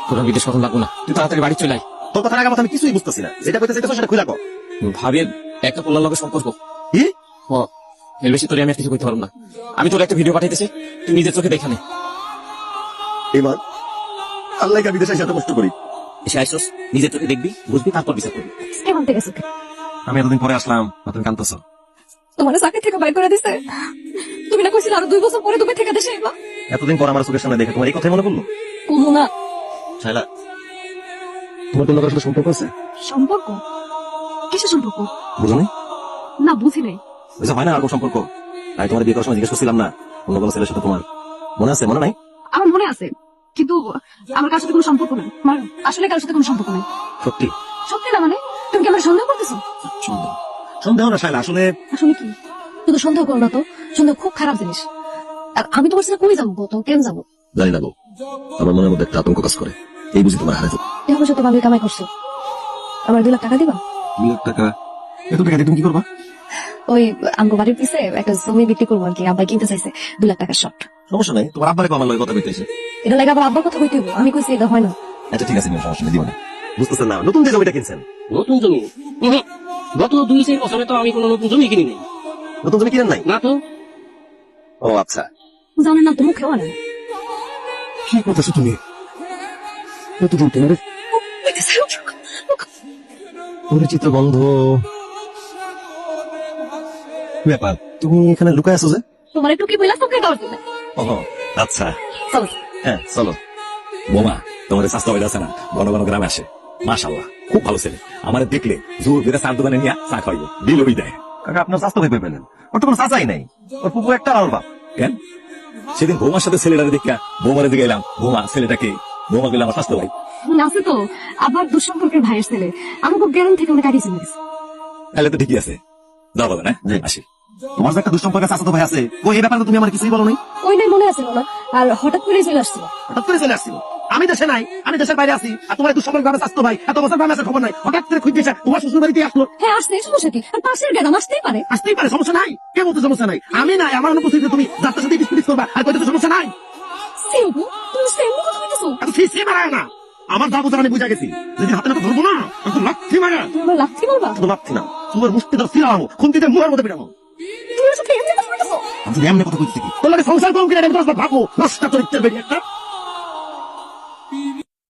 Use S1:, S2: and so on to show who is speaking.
S1: তোরা বিদেশ কখন লাগবো না, তুই তাড়াতাড়ি বাড়ি চলে আয়।
S2: তোর কথার আগে আমি কিছুই বুঝতেছি না, যেটা কইতে চাইতেছ সেটা খুলে কও।
S1: ভাবি একটা পোলার লগে সম্পর্ক।
S2: কি?
S1: এর বেশি তোরে আমি আর কিছু কইতে পারবো না। আমি তোর একটা ভিডিও পাঠাইতেছি, তুই নিজের চোখে দেখে নে।
S2: এবার আল্লাহ কা বিদেশে এত কষ্ট করি,
S1: এসে আইসস, নিজের চোখে দেখবি, বুঝবি, তারপর বিচার করবি।
S3: কেমন থেকে গেছে?
S2: আমি এতদিন পরে আসলাম, তুমি কাঁদতেছ।
S3: তোমার চাকরি থেকে বাইর করে দিছে? তুমি না কইছিলে আরো 2 বছর পরে তুমি থেকে দেশে আইবা?
S2: এতদিন পর আমার চোখের সামনে দেখে তোমার এই কথাই মনে পড়লো?
S3: কমু না।
S2: শাইলা, তোমার কোন কারোর সাথে সম্পর্ক আছে?
S3: সম্পর্ক? কিসের সম্পর্ক?
S2: বুঝো নাই?
S3: না বুঝি নাই।
S2: বুঝা হয় না আর কোন সম্পর্ক? আমি তোমার বিয়ে করার সময় জিজ্ঞেস করছিলাম না অন্য কোনো ছেলের সাথে তোমার মনে আছে? মনে নাই?
S3: আমার মনে আছে, কিন্তু আমার কারোর সাথে কোনো সম্পর্ক নাই। আমার আসলে কারোর সাথে কোনো সম্পর্ক নাই।
S2: সত্যি?
S3: সত্যি না মানে? তুমি কি আমার সন্দেহ করতেছো?
S2: সন্দেহ? সন্দেহ না শাইলা, আসলে
S3: আসলে কি? শুধু সন্দেহ করো না তো, সন্দেহ খুব খারাপ জিনিস। আর আমি তোমার সাথে কই যাবো গো? তো কেন যাবো?
S2: জানি না গো, আমার মনের মধ্যে একটা আতঙ্ক কাজ করে, এই বুঝি তোমার হারে যাবো।
S3: এখন সত্য ভাবে কামাই করছো, আমার 2 লাখ টাকা দিবা?
S2: 2 লাখ টাকা? এত টাকা দিয়ে তুমি কি করবা?
S3: ওই আমগো বাড়ির পিছে একটা জমি বিক্রি করবো আর কি, আব্বা কিনতে চাইছে 2 লাখ টাকার শর্ট।
S2: সমস্যা নাই, তোমার আব্বারে আমার লগে কথা কইতেছে।
S3: এটা লাগে আবার আব্বার কথা কইতে হইবো? আমি কইছি এটা হয় না।
S2: আচ্ছা ঠিক আছে, সমস্যা নেই, দিব না। বুঝতেছেন না, নতুন যে জমিটা কিনছেন?
S1: নতুন জমি? গত 2-4 বছরে তো আমি কোনো নতুন জমি কিনি নাই।
S2: নতুন জমি কিনেন নাই?
S1: না তো।
S2: ও আচ্ছা।
S3: জানেন না তো, মুখেও আনে না।
S2: কি করতেছো তুমি? নতুন তোমার পরিচিত বন্ধ ব্যাপার, তুমি এখানে লুকায় আছো যে?
S3: তোমার একটু কি বইলা তোকে দেওয়ার জন্য।
S2: ও আচ্ছা,
S3: চলো।
S2: হ্যাঁ চলো।
S4: বোমা, তোমার স্বাস্থ্য হয়ে আছে না, ঘন ঘন গ্রামে আসে, মাশাআল্লাহ খুব ভালো ছেলে। আমার দেখলে জোর করে চার দোকানে নিয়ে চা খাইব, বিল ওই দেয়।
S2: কাকা আপনার স্বাস্থ্য ভেবে পেলেন? ওর তো কোনো চাচাই নাই, ওর পুপু একটা আর ওর বাপ।
S4: কেন? সেদিন বৌমার সাথে ছেলেটারে দেখা বৌমারে দিকে এলাম, বৌমা ছেলেটাকে, বৌমা গেলে আমার স্বাস্থ্য ভাই।
S3: আছে তো, আবার দুঃসম্পর্কের ভাইয়ের ছেলে। আমাকে গ্রাম থেকে অনেক আগে চলে গেছে।
S4: তাহলে তো ঠিকই আছে, যাও বলো না,
S2: জি।
S4: আসি।
S2: তোমার যে একটা দুঃসম্পর্কের চাচাতো ভাই আছে, ও এই ব্যাপারে তো তুমি আমার কিছুই বলো নাই।
S3: ওই নাই মনে আছিল না, আর হঠাৎ করে চলে আসছিল।
S2: হঠাৎ করে চলে আসছিল, আমি দেশে নাই, আমি দেশের বাইরে আছি, আর তোমার দুঃসম্পর্ক ভাবে চাচাতো ভাই এত বছর গ্রামে আসার খবর নাই, হঠাৎ করে খুঁজে এসে তোমার শ্বশুর বাড়িতে আসলো।
S3: হ্যাঁ আসছে, সমস্যা কি? আর পাশের গ্রাম আসতেই পারে।
S2: আসতেই পারে, সমস্যা নাই। কে বলতে সমস্যা নাই? আমি নাই, আমার অনুপস্থিতিতে তুমি যাত্রার সাথে ডিসপিউট করবা আর কইতে তো সমস্যা নাই।
S3: সেম্পু? তুমি সেম্পু কথা কইতেছো?
S2: এত ফিসে মারায় না, আমার যা বুঝার আমি বুঝা গেছি। যদি হাতে না ধরবো না, আমি লাথি মারা।
S3: তুমি আমার লাথি মারবা?
S2: শুধু লাথি না, তোমার মুষ্টি ধর ফিরাবো, খুন্তিতে মুড়ার মধ্যে পিটাবো।
S3: তুমি আমার সাথে এমনি কথা কইতেছো?
S2: আমি যদি এমনি কথা কইতেছি কি তোর লাগে সংসার করুন কিনা, আমি তোমার ভাবো নষ্ট চরিত্রের বেরিয়ে একটা।